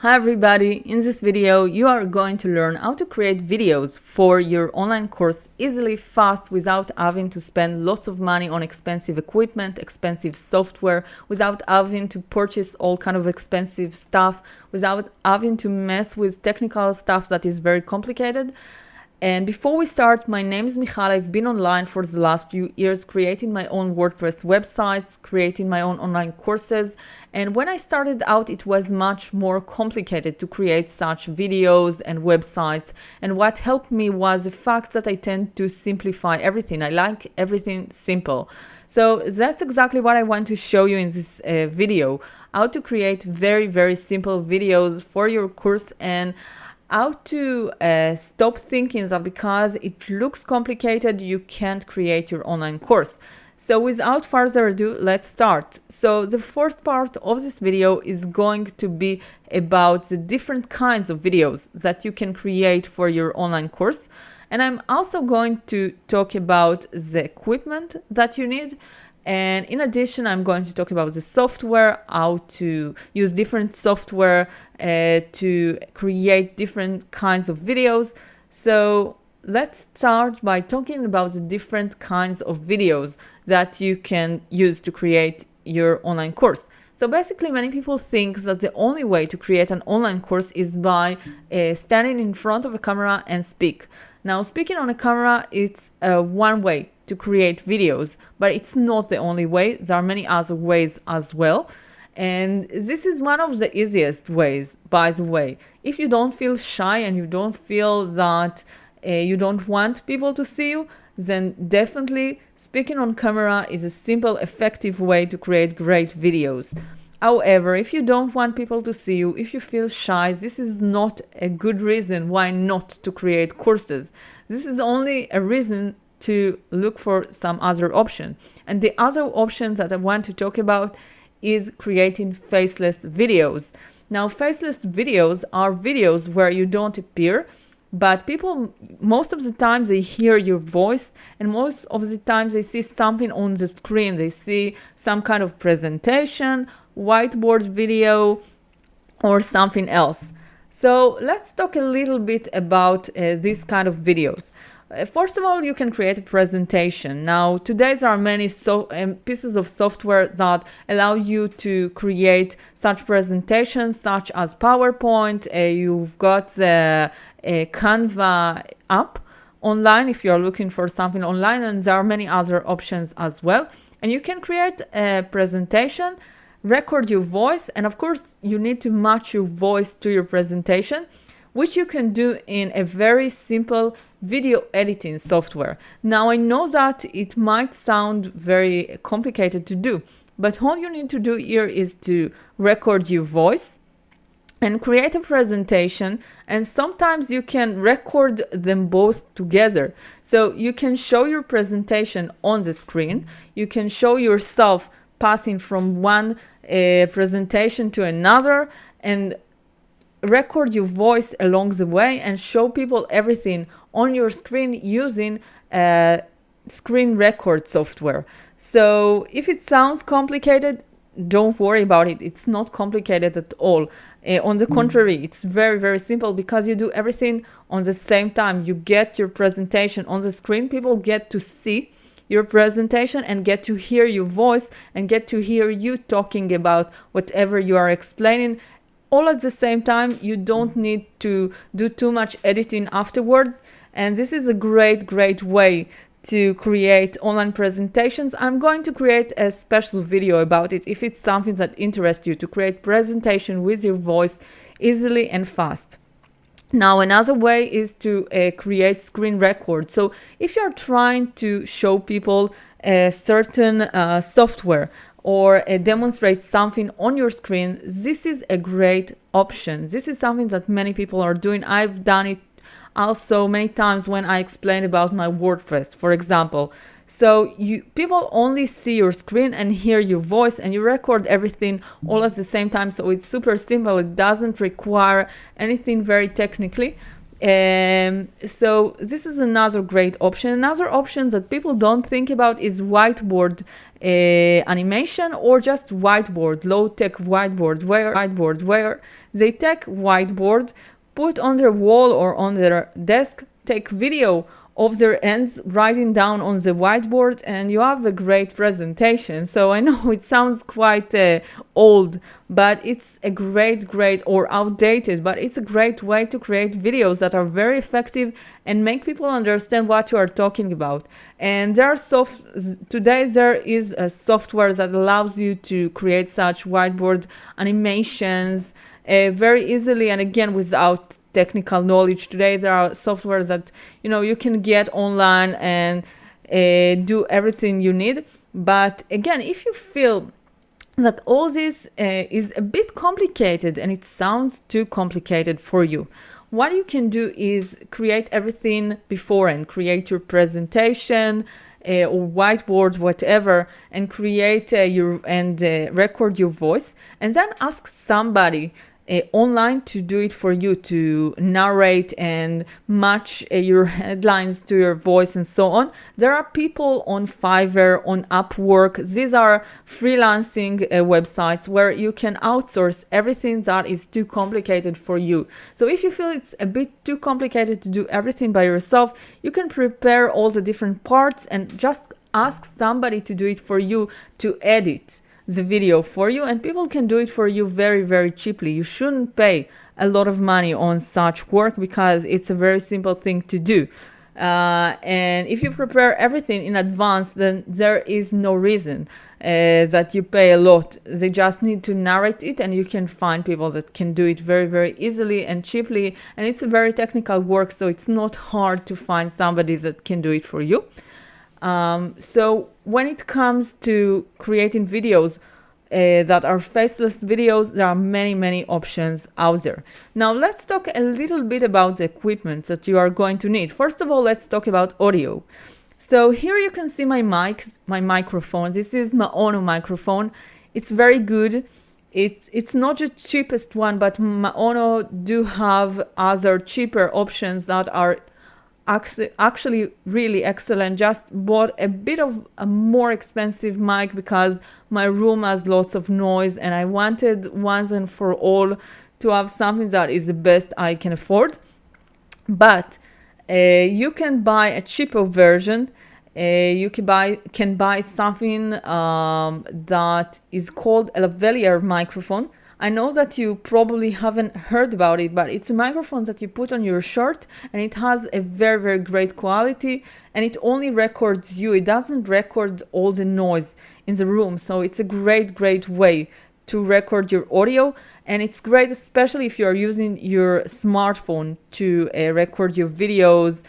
Hi everybody, in this video you are going to learn how to create videos for your online course easily, fast, without having to spend lots of money on expensive equipment, expensive software, without having to purchase all kind of expensive stuff, without having to mess with technical stuff that is very complicated. And before we start, my name is Michal. I've been online for the last few years creating my own WordPress websites, creating my own online courses. And when I started out, it was much more complicated to create such videos and websites. And what helped me was the fact that I tend to simplify everything. I like everything simple. So that's exactly what I want to show you in this video, how to create very, very simple videos for your course and how to stop thinking that because it looks complicated, you can't create your online course. So without further ado, let's start. So the first part of this video is going to be about the different kinds of videos that you can create for your online course. And I'm also going to talk about the equipment that you need. And in addition, I'm going to talk about the software, how to use different software to create different kinds of videos. So let's start by talking about the different kinds of videos that you can use to create your online course. So basically, many people think that the only way to create an online course is by standing in front of a camera and speak. Now, speaking on a camera, it's one way to create videos, but it's not the only way. There are many other ways as well. And this is one of the easiest ways, by the way. If you don't feel shy and you don't feel that you don't want people to see you, then definitely speaking on camera is a simple, effective way to create great videos. However, if you don't want people to see you, if you feel shy, this is not a good reason why not to create courses. This is only a reason to look for some other option. And the other option that I want to talk about is creating faceless videos. Now, faceless videos are videos where you don't appear, but people, most of the time, they hear your voice, and most of the time they see something on the screen. They see some kind of presentation, whiteboard video, or something else. So let's talk a little bit about these kind of videos. First of all, you can create a presentation. Now, today there are many pieces of software that allow you to create such presentations, such as PowerPoint. You've got the Canva app online if you're looking for something online, and there are many other options as well. And you can create a presentation, record your voice, and of course, you need to match your voice to your presentation, which you can do in a very simple video editing software. Now, I know that it might sound very complicated to do, but all you need to do here is to record your voice and create a presentation, and sometimes you can record them both together. So you can show your presentation on the screen, you can show yourself passing from one presentation to another, and record your voice along the way and show people everything on your screen using screen record software. So if it sounds complicated, don't worry about it. It's not complicated at all. On the contrary, it's very, very simple because you do everything on the same time. You get your presentation on the screen. People get to see your presentation and get to hear your voice and get to hear you talking about whatever you are explaining. All at the same time. You don't need to do too much editing afterward. And this is a great, great way to create online presentations. I'm going to create a special video about it if it's something that interests you, to create presentation with your voice easily and fast. Now, another way is to create screen record. So if you're trying to show people a certain software, or demonstrate something on your screen, this is a great option. This is something that many people are doing. I've done it also many times when I explained about my WordPress, for example. So people only see your screen and hear your voice, and you record everything all at the same time. So it's super simple. It doesn't require anything very technically. So this is another great option. Another option that people don't think about is whiteboard animation, or just whiteboard, low-tech whiteboard, where they take whiteboard, put on their wall or on their desk, take video of their ends, writing down on the whiteboard, and you have a great presentation. So I know it sounds quite old, but it's a great, or outdated, but it's a great way to create videos that are very effective and make people understand what you are talking about. And today there is a software that allows you to create such whiteboard animations very easily, and again, without technical knowledge. Today there are softwares that you can get online and do everything you need. But again, if you feel that all this is a bit complicated and it sounds too complicated for you, what you can do is create everything before and create your presentation or whiteboard, whatever, and create record your voice, and then ask somebody online to do it for you, to narrate and match your headlines to your voice and so on. There are people on Fiverr, on Upwork. These are freelancing websites where you can outsource everything that is too complicated for you. So if you feel it's a bit too complicated to do everything by yourself, you can prepare all the different parts and just ask somebody to do it for you, to edit the video for you, and people can do it for you very, very cheaply. You shouldn't pay a lot of money on such work because it's a very simple thing to do. And if you prepare everything in advance, then there is no reason that you pay a lot. They just need to narrate it, and you can find people that can do it very, very easily and cheaply. And it's a very technical work, so it's not hard to find somebody that can do it for you. So when it comes to creating videos that are faceless videos, there are many, many options out there. Now let's talk a little bit about the equipment that you are going to need. First of all, let's talk about audio. So here you can see my microphone. This is my Ono microphone. It's very good. It's not the cheapest one, but my Ono do have other cheaper options that are actually really excellent. Just bought a bit of a more expensive mic because my room has lots of noise, and I wanted once and for all to have something that is the best I can afford. But you can buy a cheaper version. You can buy something that is called a lavalier microphone. I know that you probably haven't heard about it, but it's a microphone that you put on your shirt, and it has a very, very great quality, and it only records you. It doesn't record all the noise in the room. So it's a great, great way to record your audio. And it's great, especially if you're using your smartphone to record your videos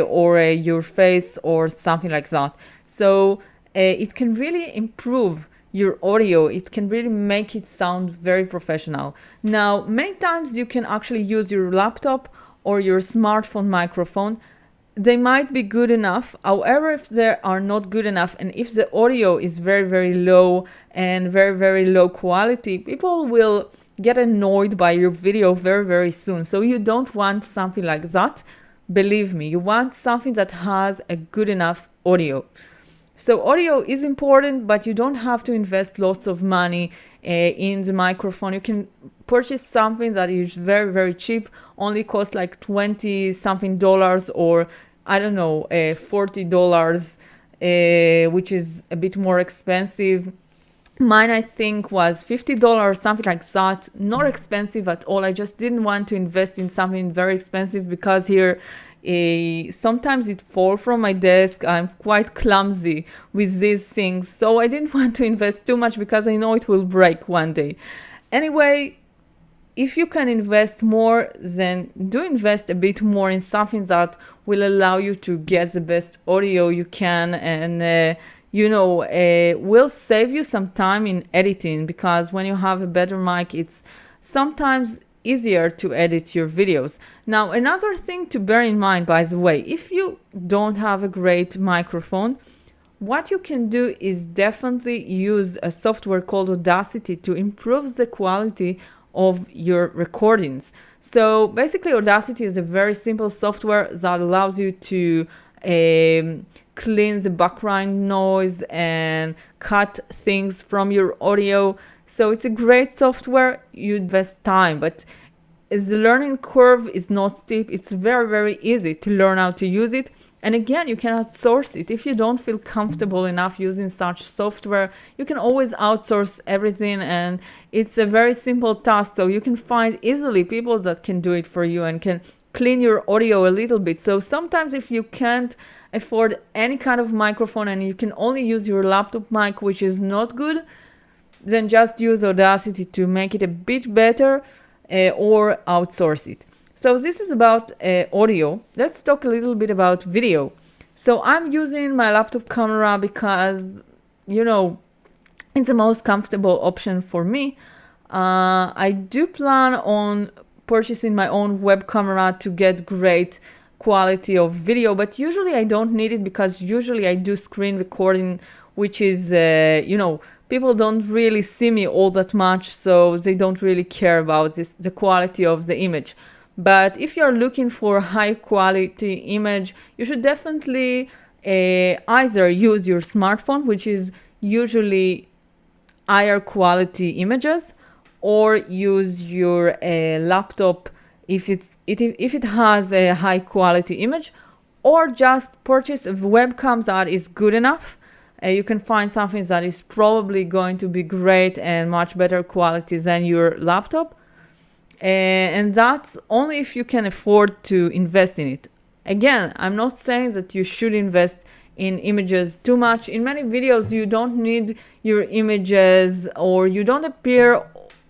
or your face or something like that. So it can really improve your audio. It can really make it sound very professional. Now, many times you can actually use your laptop or your smartphone microphone. They might be good enough. However, if they are not good enough, and if the audio is very, very low and very, very low quality, people will get annoyed by your video very, very soon. So you don't want something like that. Believe me, you want something that has a good enough audio. So audio is important, but you don't have to invest lots of money in the microphone. You can purchase something that is very, very cheap, only costs like $20-something, or I don't know, $40, which is a bit more expensive. Mine, I think, was $50, something like that. Not expensive at all. I just didn't want to invest in something very expensive because here sometimes it falls from my desk. I'm quite clumsy with these things, so I didn't want to invest too much because I know it will break one day. Anyway, if you can invest more, then do invest a bit more in something that will allow you to get the best audio you can, and will save you some time in editing, because when you have a better mic, it's sometimes easier to edit your videos. Now, another thing to bear in mind, by the way, if you don't have a great microphone, what you can do is definitely use a software called Audacity to improve the quality of your recordings. So basically, Audacity is a very simple software that allows you to clean the background noise and cut things from your audio. So it's a great software. You invest time, but as the learning curve is not steep, it's very, very easy to learn how to use it. And again, you can outsource it. If you don't feel comfortable enough using such software, you can always outsource everything, and it's a very simple task. So you can find easily people that can do it for you and can clean your audio a little bit. So sometimes if you can't afford any kind of microphone and you can only use your laptop mic, which is not good, then just use Audacity to make it a bit better, or outsource it. So this is about audio. Let's talk a little bit about video. So I'm using my laptop camera because, it's the most comfortable option for me. I do plan on purchasing my own web camera to get great quality of video, but usually I don't need it because usually I do screen recording, which is, people don't really see me all that much, so they don't really care about the quality of the image. But if you're looking for high quality image, you should definitely either use your smartphone, which is usually higher quality images, or use your laptop if it has a high quality image, or just purchase a webcam that is good enough. You can find something that is probably going to be great and much better quality than your laptop. And that's only if you can afford to invest in it. Again, I'm not saying that you should invest in images too much. In many videos, you don't need your images, or you don't appear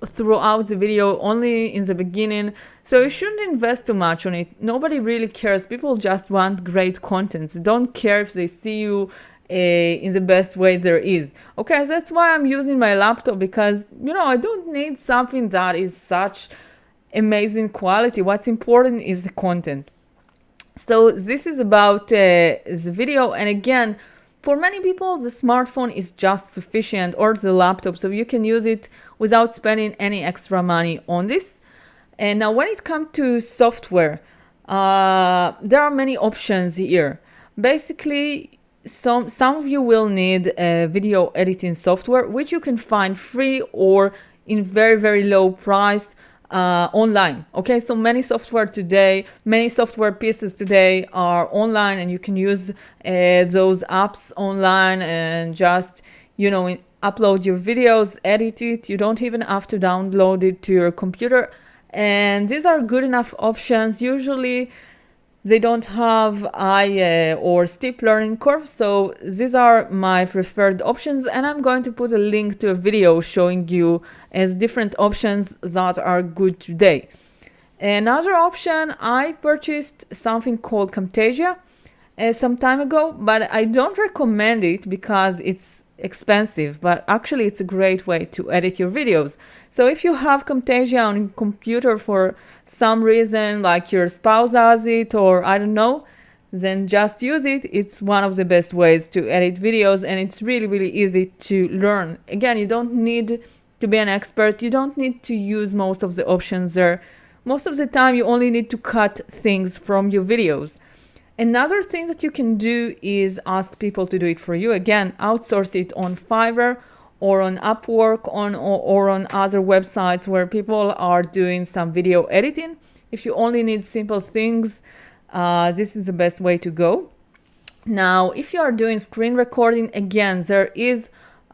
throughout the video, only in the beginning. So you shouldn't invest too much on it. Nobody really cares. People just want great content. They don't care if they see you in the best way there is. Okay, so that's why I'm using my laptop, because I don't need something that is such amazing quality. What's important is the content. So this is about the video. And again, for many people, the smartphone is just sufficient, or the laptop, so you can use it without spending any extra money on this. And now when it comes to software, there are many options here. Basically, some of you will need a video editing software, which you can find free or in very, very low price online. Okay, so many software pieces today are online, and you can use those apps online and just, upload your videos, edit it. You don't even have to download it to your computer. And these are good enough options. Usually, they don't have high or steep learning curve, so these are my preferred options, and I'm going to put a link to a video showing you as different options that are good today. Another option, I purchased something called Camtasia some time ago, but I don't recommend it because it's expensive, but actually it's a great way to edit your videos. So if you have Camtasia on your computer for some reason, like your spouse has it, or I don't know, then just use it. It's one of the best ways to edit videos, and it's really, really easy to learn. Again, you don't need to be an expert. You don't need to use most of the options there. Most of the time, you only need to cut things from your videos. Another thing that you can do is ask people to do it for you. Again, outsource it on Fiverr or on Upwork or on other websites where people are doing some video editing. If you only need simple things, this is the best way to go. Now, if you are doing screen recording, again, there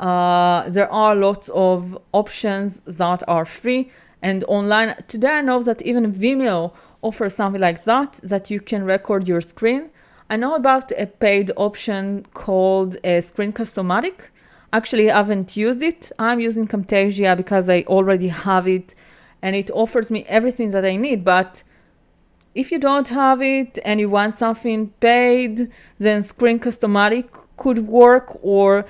are lots of options that are free and online. Today, I know that even Vimeo offers something like that you can record your screen. I know about a paid option called Screen Customatic. Actually, I haven't used it. I'm using Camtasia because I already have it, and it offers me everything that I need. But if you don't have it and you want something paid, then Screen Customatic could work, or,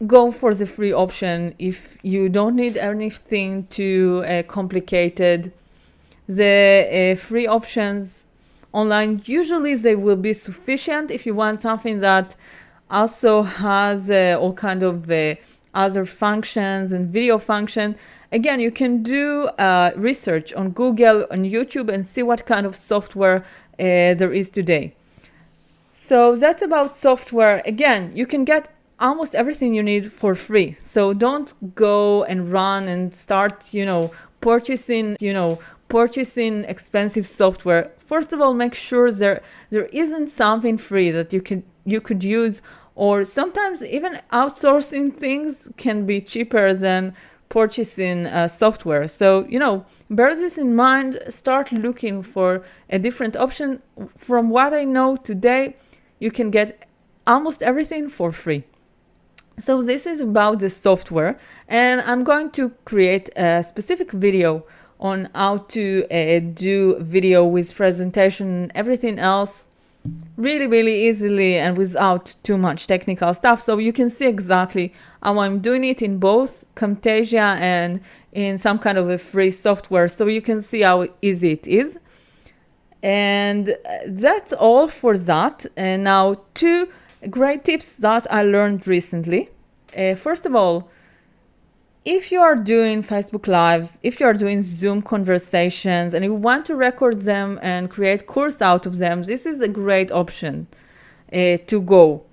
go for the free option if you don't need anything too complicated. The free options online, usually they will be sufficient. If you want something that also has all kind of other functions and video function, again, you can do research on Google, on YouTube, and see what kind of software there is today. So that's about software. Again, you can get almost everything you need for free. So don't go and run and start, purchasing expensive software. First of all, make sure there isn't something free that you could use, or sometimes even outsourcing things can be cheaper than purchasing software. So, bear this in mind, start looking for a different option. From what I know today, you can get almost everything for free. So this is about the software, and I'm going to create a specific video on how to do video with presentation and everything else really, really easily and without too much technical stuff. So you can see exactly how I'm doing it in both Camtasia and in some kind of a free software. So you can see how easy it is. And that's all for that. And now 2 great tips that I learned recently. First of all, if you are doing Facebook Lives, if you are doing Zoom conversations and you want to record them and create course out of them, this is a great option to go.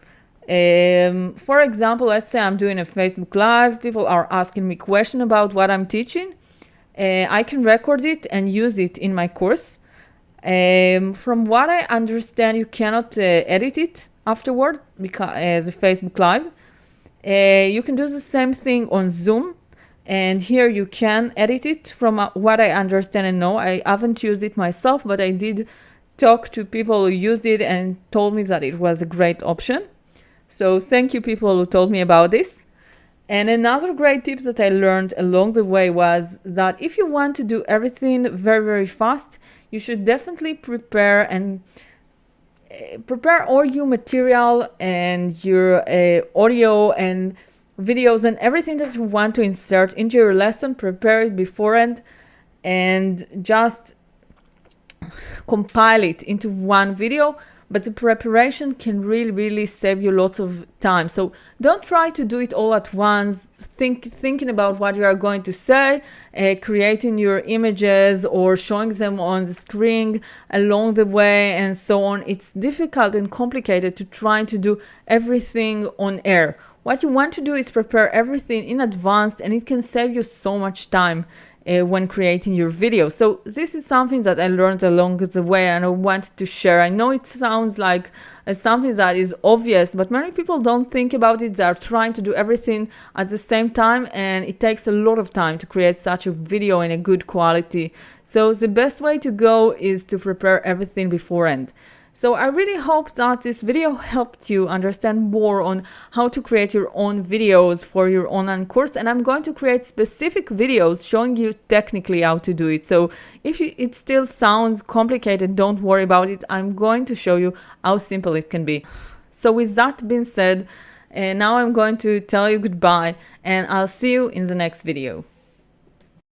For example, let's say I'm doing a Facebook Live, people are asking me questions about what I'm teaching. I can record it and use it in my course. From what I understand, you cannot edit it afterward because as a Facebook Live. You can do the same thing on Zoom, and here you can edit it. From what I understand and know, I haven't used it myself, but I did talk to people who used it and told me that it was a great option. So thank you, people who told me about this. And another great tip that I learned along the way was that if you want to do everything very, very fast, you should definitely prepare all your material and your audio and videos and everything that you want to insert into your lesson. Prepare it beforehand and just compile it into one video. But the preparation can really, really save you lots of time. So don't try to do it all at once. Thinking about what you are going to say, creating your images or showing them on the screen along the way and so on. It's difficult and complicated to try to do everything on air. What you want to do is prepare everything in advance, and it can save you so much time when creating your video. So this is something that I learned along the way and I wanted to share. I know it sounds like something that is obvious, but many people don't think about it. They are trying to do everything at the same time, and it takes a lot of time to create such a video in a good quality. So the best way to go is to prepare everything beforehand. So I really hope that this video helped you understand more on how to create your own videos for your online course. And I'm going to create specific videos showing you technically how to do it. So if it still sounds complicated, don't worry about it. I'm going to show you how simple it can be. So with that being said, now I'm going to tell you goodbye, and I'll see you in the next video.